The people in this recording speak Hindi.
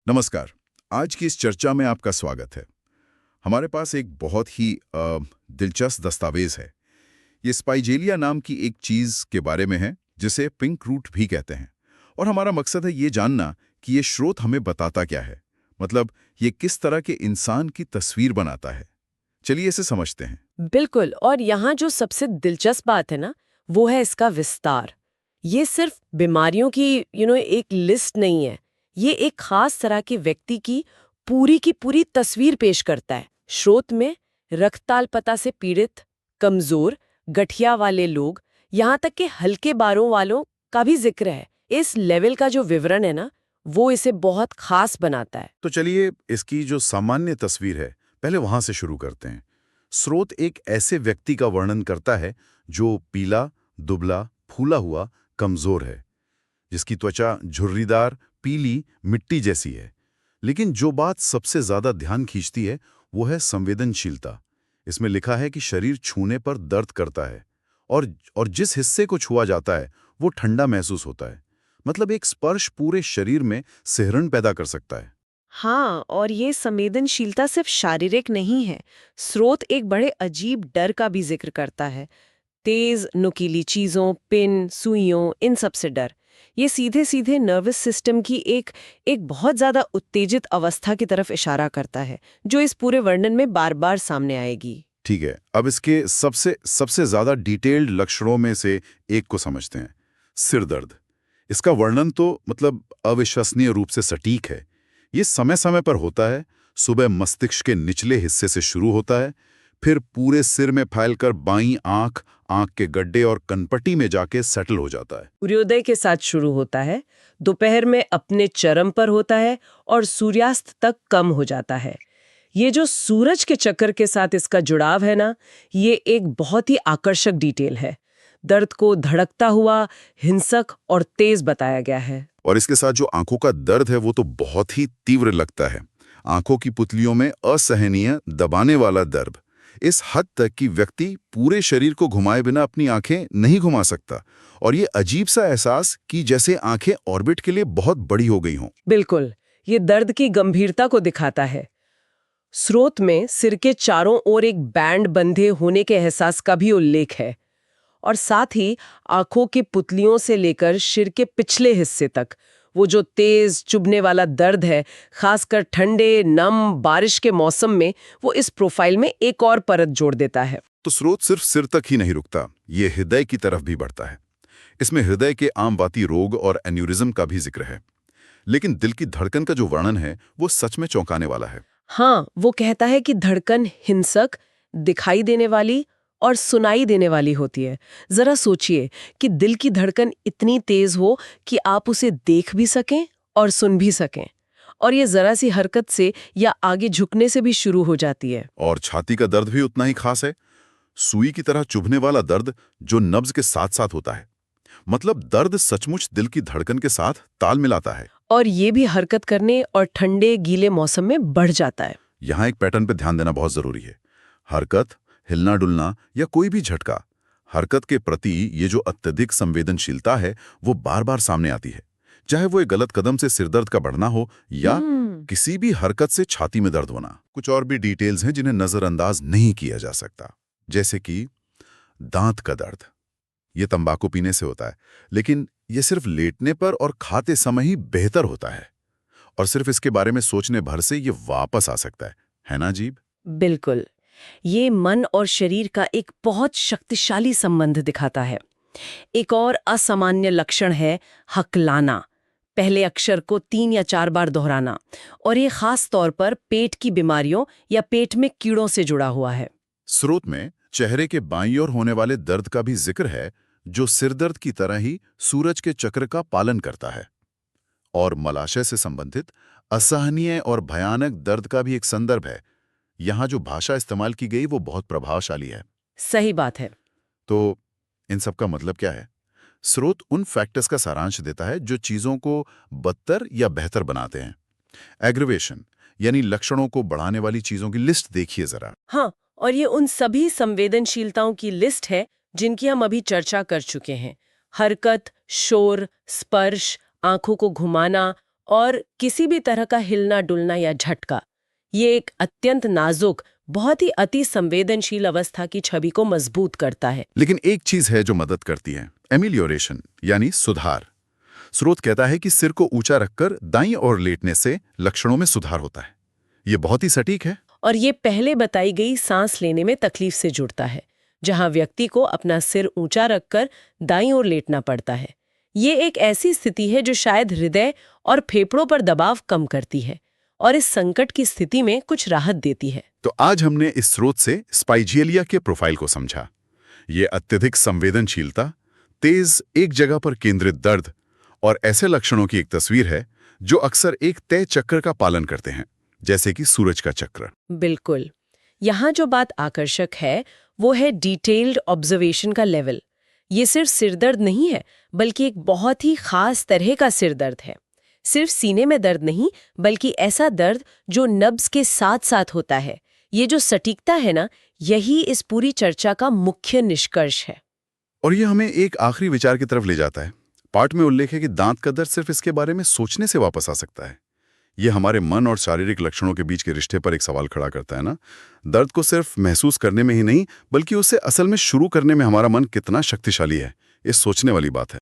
नमस्कार। आज की इस चर्चा में आपका स्वागत है। हमारे पास एक बहुत ही दिलचस्प दस्तावेज है। ये स्पाइजेलिया नाम की एक चीज़ के बारे में है, जिसे पिंक रूट भी कहते हैं। और हमारा मकसद है ये जानना कि ये स्रोत हमें बताता क्या है, मतलब ये किस तरह के इंसान की तस्वीर बनाता है। चलिए इसे समझते हैं। बिल्कुल। और यहाँ जो सबसे दिलचस्प बात है ना, वो है इसका विस्तार। ये सिर्फ बीमारियों की एक लिस्ट नहीं है। ये एक खास तरह के व्यक्ति की पूरी तस्वीर पेश करता है। स्रोत में रक्तताल्पता से पीड़ित, कमजोर, गठिया वाले लोग, यहाँ तक कि हल्के बारों वालों का भी जिक्र है। इस लेवल का जो विवरण है ना, वो इसे बहुत खास बनाता है। तो चलिए इसकी जो सामान्य तस्वीर है, पहले वहां से शुरू करते हैं। स्रोत एक ऐसे व्यक्ति का वर्णन करता है जो पीला, दुबला, फूला हुआ, कमजोर है, जिसकी त्वचा झुर्रीदार, पीली, मिट्टी जैसी है। लेकिन जो बात सबसे ज्यादा ध्यान खींचती है वो है संवेदनशीलता। इसमें लिखा है कि शरीर छूने पर दर्द करता है और जिस हिस्से को छुआ जाता है वो ठंडा महसूस होता है। मतलब एक स्पर्श पूरे शरीर में सिहरन पैदा कर सकता है। हाँ, और ये संवेदनशीलता सिर्फ शारीरिक नहीं है। स्रोत एक बड़े अजीब डर का भी जिक्र करता है। तेज नुकीली चीजों, पिन, सुइयों, इन सब से डर। ये सीधे सीधे नर्वस सिस्टम की एक एक बहुत ज्यादा उत्तेजित अवस्था की तरफ इशारा करता है, जो इस पूरे वर्णन में बार बार सामने आएगी। ठीक है, अब इसके सबसे सबसे ज्यादा डिटेल्ड लक्षणों में से एक को समझते हैं। सिर दर्द। इसका वर्णन तो मतलब अविश्वसनीय रूप से सटीक है। ये समय समय पर होता है। सुबह मस्तिष्क के निचले हिस्से से शुरू होता है, फिर पूरे सिर में फैलकर बाईं आंख, आंख के गड्ढे और कनपट्टी में जाके सेटल हो जाता है। सूर्योदय के साथ शुरू होता है, दोपहर में अपने चरम पर होता है और सूर्यास्त तक कम हो जाता है। ये जो सूरज के चक्कर के साथ इसका जुड़ाव है ना, ये एक बहुत ही आकर्षक डिटेल है। दर्द को धड़कता हुआ, हिंसक और तेज बताया गया है। और इसके साथ जो आंखों का दर्द है वो तो बहुत ही तीव्र लगता है। आंखों की पुतलियों में असहनीय दबाने वाला दर्द, इस हद तक कि व्यक्ति पूरे शरीर को घुमाए बिना अपनी आंखें नहीं घुमा सकता। और ये अजीब सा एहसास कि जैसे आंखें ऑर्बिट के लिए बहुत बड़ी हो गई हों। बिल्कुल, ये दर्द की गंभीरता को दिखाता है। स्रोत में सिर के चारों ओर एक बैंड बंधे होने के एहसास का भी उल्लेख है, और साथ ही आंखों की पुतलियों से लेकर सिर के पिछले हिस्से तक वो जो तेज चुभने वाला दर्द है, खासकर ठंडे नम बारिश के मौसम में, वो इस प्रोफाइल में एक और परत जोड़ देता है। तो स्रोत सिर्फ सिर तक ही नहीं रुकता, ये हृदय की तरफ भी बढ़ता है। इसमें हृदय के आम वाती रोग और एन्यूरिज्म का भी जिक्र है। लेकिन दिल की धड़कन का जो वर्णन है वो सच में चौंकाने वाला है। हाँ, वो कहता है कि धड़कन हिंसक, दिखाई देने वाली और सुनाई देने वाली होती है। जरा सोचिए कि दिल की धड़कन इतनी तेज हो कि आप उसे देख भी सकें और सुन भी सकें, और ये जरा सी हरकत से या आगे झुकने से भी शुरू हो जाती है। और छाती का दर्द भी उतना ही खास है। सुई की तरह चुभने वाला दर्द जो नब्ज के साथ साथ होता है। मतलब दर्द सचमुच दिल की धड़कन के साथ ताल मिलाता है। और ये भी हरकत करने और ठंडे गीले मौसम में बढ़ जाता है। यहाँ एक पैटर्न पे ध्यान देना बहुत जरूरी है। हरकत, हिलना डुलना या कोई भी झटका, हरकत के प्रति ये जो अत्यधिक संवेदनशीलता है वो बार बार सामने आती है। चाहे वो एक गलत कदम से सिरदर्द का बढ़ना हो या किसी भी हरकत से छाती में दर्द होना। कुछ और भी डिटेल्स हैं जिन्हें नजरअंदाज नहीं किया जा सकता, जैसे कि दांत का दर्द। ये तंबाकू पीने से होता है, लेकिन ये सिर्फ लेटने पर और खाते समय ही बेहतर होता है। और सिर्फ इसके बारे में सोचने भर से ये वापस आ सकता है ना अजीब? बिल्कुल, ये मन और शरीर का एक बहुत शक्तिशाली संबंध दिखाता है। एक और असामान्य लक्षण है हकलाना, पहले अक्षर को 3 या 4 बार दोहराना, और ये खास तौर पर पेट की बीमारियों या पेट में कीड़ों से जुड़ा हुआ है। स्रोत में चेहरे के बाईं ओर होने वाले दर्द का भी जिक्र है, जो सिरदर्द की तरह ही सूरज के चक्र का पालन करता है। और मलाशय से संबंधित असहनीय और भयानक दर्द का भी एक संदर्भ है। यहाँ जो भाषा इस्तेमाल की गई वो बहुत प्रभावशाली है। सही बात है। तो इन सब का मतलब क्या है? स्रोत उन फैक्टर्स का सारांश देता है जो चीजों को बदतर या बेहतर बनाते हैं। एग्रीवेशन यानी लक्षणों को बढ़ाने वाली चीजों की लिस्ट देखिए जरा। हाँ, और ये उन सभी संवेदनशीलताओं की लिस्ट है जिनकी हम अभी चर्चा कर चुके हैं। हरकत, शोर, स्पर्श, आंखों को घुमाना और किसी भी तरह का हिलना डुलना या झटका, ये एक अत्यंत नाजुक, बहुत ही अति संवेदनशील अवस्था की छवि को मजबूत करता है। लेकिन एक चीज है जो मदद करती है, एमिलियोरेशन यानी सुधार। स्रोत कहता है कि सिर को ऊंचा रखकर दाईं ओर लेटने से लक्षणों में सुधार होता है। ये बहुत ही सटीक है। और ये पहले बताई गई सांस लेने में तकलीफ से जुड़ता है, जहां व्यक्ति को अपना सिर ऊंचा रखकर दाईं ओर लेटना पड़ता है। ये एक ऐसी स्थिति है जो शायद हृदय और फेफड़ों पर दबाव कम करती है और इस संकट की स्थिति में कुछ राहत देती है। तो आज हमने इस स्रोत से स्पाइजियलिया के प्रोफाइल को समझा। ये अत्यधिक संवेदनशीलता, तेज एक जगह पर केंद्रित दर्द और ऐसे लक्षणों की एक तस्वीर है जो अक्सर एक तय चक्र का पालन करते हैं, जैसे कि सूरज का चक्र। बिल्कुल। यहाँ जो बात आकर्षक है वो है डिटेल्ड ऑब्जर्वेशन का लेवल। ये सिर्फ सिरदर्द नहीं है, बल्कि एक बहुत ही खास तरह का सिरदर्द है। सिर्फ सीने में दर्द नहीं, बल्कि ऐसा दर्द जो नब्ज के साथ साथ होता है। ये जो सटीकता है ना, यही इस पूरी चर्चा का मुख्य निष्कर्ष है। और ये हमें एक आखिरी विचार की तरफ ले जाता है। पाठ में उल्लेख है कि दांत का दर्द सिर्फ इसके बारे में सोचने से वापस आ सकता है। ये हमारे मन और शारीरिक लक्षणों के बीच के रिश्ते पर एक सवाल खड़ा करता है ना। दर्द को सिर्फ महसूस करने में ही नहीं, बल्कि उसे असल में शुरू करने में हमारा मन कितना शक्तिशाली है, ये सोचने वाली बात है।